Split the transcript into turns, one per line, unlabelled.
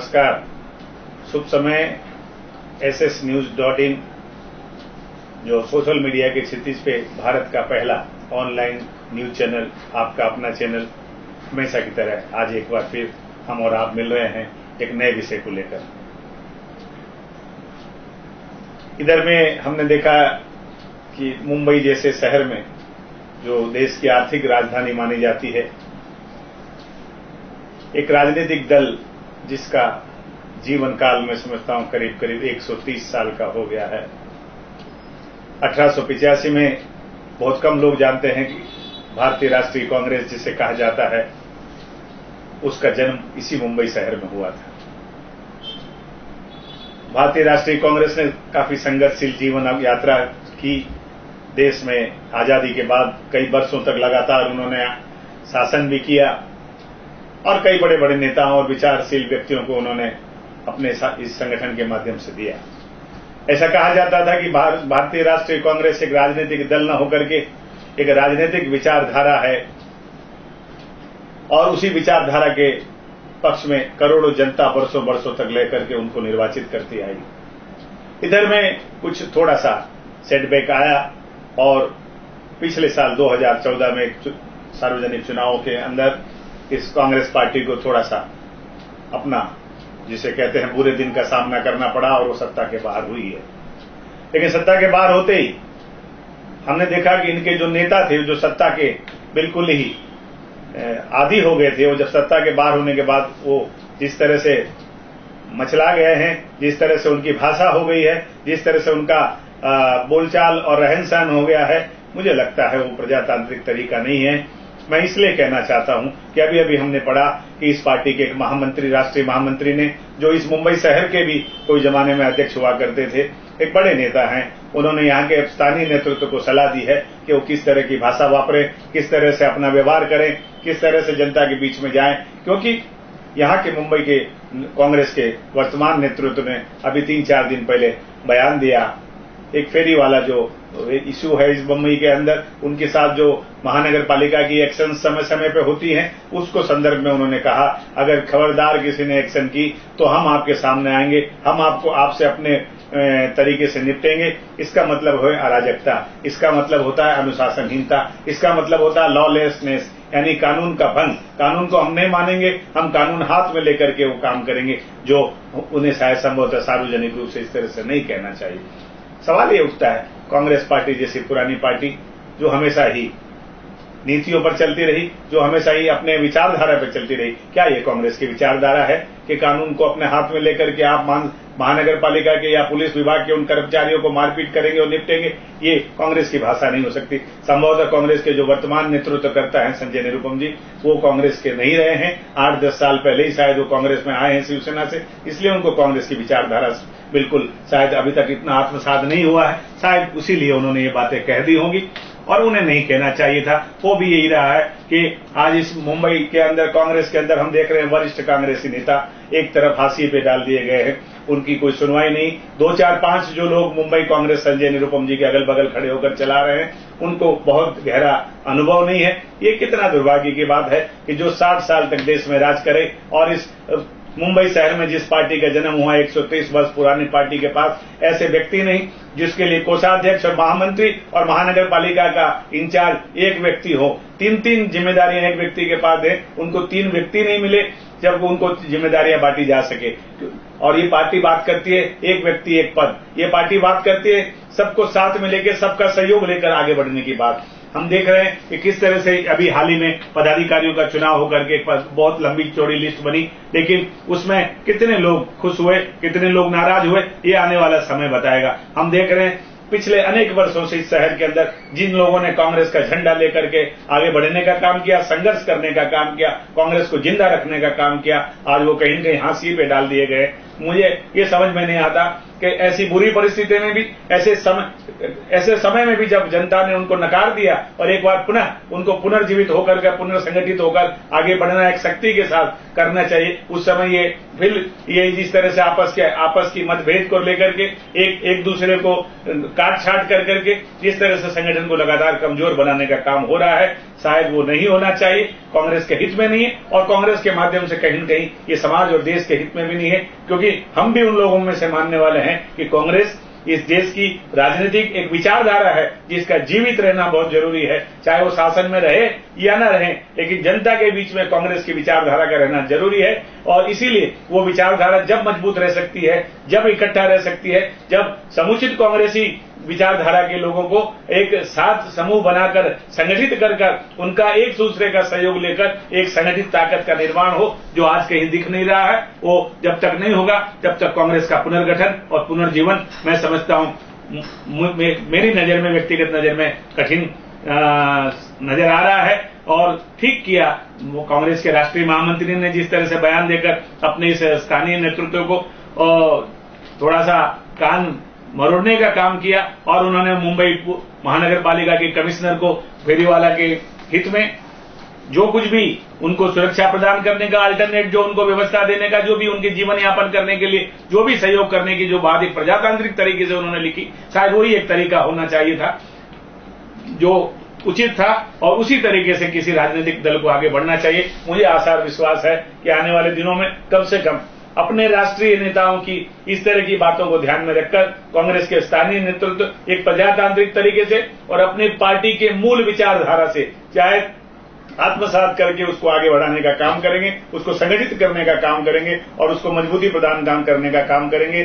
नमस्कार, शुभ समय। ssnews.in जो सोशल मीडिया के क्षितिज पे भारत का पहला ऑनलाइन न्यूज चैनल, आपका अपना चैनल, हमेशा की तरह आज एक बार फिर हम और आप मिल रहे हैं एक नए विषय को लेकर। इधर में हमने देखा कि मुंबई जैसे शहर में, जो देश की आर्थिक राजधानी मानी जाती है, एक राजनीतिक दल जिसका जीवन काल में समझता हूं करीब करीब 130 साल का हो गया है। 1885 में बहुत कम लोग जानते हैं कि भारतीय राष्ट्रीय कांग्रेस जिसे कहा जाता है, उसका जन्म इसी मुंबई शहर में हुआ था। भारतीय राष्ट्रीय कांग्रेस ने काफी संघर्षशील जीवन यात्रा की। देश में आजादी के बाद कई वर्षों तक लगातार उन्होंने शासन भी किया और कई बड़े बड़े नेताओं और विचारशील व्यक्तियों को उन्होंने अपने इस संगठन के माध्यम से दिया। ऐसा कहा जाता था कि भारतीय राष्ट्रीय कांग्रेस एक राजनीतिक दल न होकर के एक राजनीतिक विचारधारा है और उसी विचारधारा के पक्ष में करोड़ों जनता वर्षों वर्षों तक लेकर के उनको निर्वाचित करती आई। इधर में कुछ थोड़ा सा सेटबैक आया और पिछले साल 2014 में सार्वजनिक चुनावों के अंदर इस कांग्रेस पार्टी को थोड़ा सा अपना, जिसे कहते हैं, बुरे दिन का सामना करना पड़ा और वो सत्ता के बाहर हुई है। लेकिन सत्ता के बाहर होते ही हमने देखा कि इनके जो नेता थे, जो सत्ता के बिल्कुल ही आदी हो गए थे, वो जब सत्ता के बाहर होने के बाद वो जिस तरह से मचला गए हैं, जिस तरह से उनकी भाषा हो गई है, जिस तरह से उनका बोलचाल और रहन सहन हो गया है, मुझे लगता है वो प्रजातांत्रिक तरीका नहीं है। मैं इसलिए कहना चाहता हूं कि अभी अभी हमने पढ़ा कि इस पार्टी के एक महामंत्री, राष्ट्रीय महामंत्री ने, जो इस मुंबई शहर के भी कोई जमाने में अध्यक्ष हुआ करते थे, एक बड़े नेता हैं, उन्होंने यहाँ के स्थानीय नेतृत्व को सलाह दी है कि वो किस तरह की भाषा वापरें, किस तरह से अपना व्यवहार करें, किस तरह से जनता के बीच में जाएं, क्योंकि यहाँ के मुंबई के कांग्रेस के वर्तमान नेतृत्व ने अभी 3-4 दिन पहले बयान दिया। एक फेरी वाला जो इश्यू है इस मुंबई के अंदर, उनके साथ जो महानगर पालिका की एक्शन समय समय पे होती हैं, उसको संदर्भ में उन्होंने कहा, अगर खबरदार किसी ने एक्शन की तो हम आपके सामने आएंगे, हम आपसे अपने तरीके से निपटेंगे। इसका मतलब है अराजकता, इसका मतलब होता है अनुशासनहीनता, इसका मतलब होता है लॉलेसनेस, यानी कानून का भंग। कानून को हम नहीं मानेंगे, हम कानून हाथ में लेकर के वो काम करेंगे, जो उन्हें शायद संभवतः सार्वजनिक रूप से इस तरह से नहीं कहना चाहिए। सवाल ये उठता है, कांग्रेस पार्टी जैसी पुरानी पार्टी जो हमेशा ही नीतियों पर चलती रही, जो हमेशा ही अपने विचारधारा पर चलती रही, क्या ये कांग्रेस की विचारधारा है कि कानून को अपने हाथ में लेकर के आप महानगर पालिका के या पुलिस विभाग के उन कर्मचारियों को मारपीट करेंगे और निपटेंगे? ये कांग्रेस की भाषा नहीं हो सकती। संभवतः कांग्रेस के जो वर्तमान नेतृत्व करता है संजय निरुपम जी, वो कांग्रेस के नहीं रहे हैं। 8-10 साल पहले ही शायद वो कांग्रेस में आए हैं शिवसेना से, इसलिए उनको कांग्रेस की विचारधारा बिल्कुल शायद अभी तक इतना आत्मसात नहीं हुआ है। शायद उसीलिए उन्होंने ये बातें कह दी होंगी और उन्हें नहीं कहना चाहिए था। वो भी यही रहा है कि आज इस मुंबई के अंदर, कांग्रेस के अंदर हम देख रहे हैं वरिष्ठ कांग्रेसी नेता एक तरफ फांसी पे डाल दिए गए हैं, उनकी कोई सुनवाई नहीं। 2-4-5 जो लोग मुंबई कांग्रेस संजय निरुपम जी के अगल बगल खड़े होकर चला रहे हैं, उनको बहुत गहरा अनुभव नहीं है। ये कितना दुर्भाग्य की बात है कि जो 60 साल तक देश में राज करे और इस मुंबई शहर में जिस पार्टी का जन्म हुआ, 130 वर्ष पुरानी पार्टी के पास ऐसे व्यक्ति नहीं जिसके लिए कोषाध्यक्ष और महामंत्री और महानगर पालिका का इंचार्ज एक व्यक्ति हो। 3-3 जिम्मेदारियां एक व्यक्ति के पास है, उनको 3 व्यक्ति नहीं मिले जब उनको जिम्मेदारियां बांटी जा सके। और ये पार्टी बात करती है एक व्यक्ति एक पद, ये पार्टी बात करती है सबको साथ में लेकर, सबका सहयोग लेकर आगे बढ़ने की बात। हम देख रहे हैं कि किस तरह से अभी हाल ही में पदाधिकारियों का चुनाव होकर के बहुत लंबी चौड़ी लिस्ट बनी, लेकिन उसमें कितने लोग खुश हुए, कितने लोग नाराज हुए, ये आने वाला समय बताएगा। हम देख रहे हैं पिछले अनेक वर्षों से इस शहर के अंदर जिन लोगों ने कांग्रेस का झंडा लेकर के आगे बढ़ने का काम किया, संघर्ष करने का काम किया, कांग्रेस को जिंदा रखने का काम किया, आज वो कहीं न कहीं फांसी पे डाल दिए गए। मुझे ये समझ में नहीं आता कि ऐसी बुरी परिस्थिति में भी, ऐसे समय में भी जब जनता ने उनको नकार दिया और एक बार पुनः उनको पुनर्जीवित होकर के, पुनर्संगठित होकर आगे बढ़ना एक शक्ति के साथ करना चाहिए, उस समय ये फिर ये जिस तरह से आपस की मतभेद को लेकर के एक दूसरे को काट छाट कर करके जिस तरह से संगठन को लगातार कमजोर बनाने का काम हो रहा है, शायद वो नहीं होना चाहिए, कांग्रेस के हित में नहीं है और कांग्रेस के माध्यम से कहीं न कहीं ये समाज और देश के हित में भी नहीं है, क्योंकि हम भी उन लोगों में से मानने वाले हैं कि कांग्रेस इस देश की राजनीतिक एक विचारधारा है जिसका जीवित रहना बहुत जरूरी है, चाहे वो शासन में रहे या न रहे, लेकिन जनता के बीच में कांग्रेस की विचारधारा का रहना जरूरी है। और इसीलिए वो विचारधारा जब मजबूत रह सकती है, जब इकट्ठा रह सकती है, जब समुचित कांग्रेसी विचारधारा के लोगों को एक साथ समूह बनाकर संगठित कर उनका एक दूसरे का सहयोग लेकर एक संगठित ताकत का निर्माण हो, जो आज कहीं दिख नहीं रहा है। वो जब तक नहीं होगा तब तक कांग्रेस का पुनर्गठन और पुनर्जीवन मैं समझता हूं मेरी नजर में, व्यक्तिगत नजर में कठिन नजर आ रहा है। और ठीक किया वो कांग्रेस के राष्ट्रीय महामंत्री ने जिस तरह से बयान देकर अपने इस स्थानीय नेतृत्व को थोड़ा सा कान मरोड़ने का काम किया और उन्होंने मुंबई महानगर पालिका के कमिश्नर को फेरीवाला के हित में जो कुछ भी उनको सुरक्षा प्रदान करने का, अल्टरनेट जो उनको व्यवस्था देने का, जो भी उनके जीवन यापन करने के लिए जो भी सहयोग करने की जो बात एक प्रजातांत्रिक तरीके से उन्होंने लिखी, शायद वही एक तरीका होना चाहिए था जो उचित था और उसी तरीके से किसी राजनीतिक दल को आगे बढ़ना चाहिए। मुझे आशा और विश्वास है कि आने वाले दिनों में कम से कम अपने राष्ट्रीय नेताओं की इस तरह की बातों को ध्यान में रखकर कांग्रेस के स्थानीय नेतृत्व एक प्रजातांत्रिक तरीके से और अपनी पार्टी के मूल विचारधारा से चाहे आत्मसात करके उसको आगे बढ़ाने का काम करेंगे, उसको संगठित करने का काम करेंगे और उसको मजबूती प्रदान करने का काम करेंगे।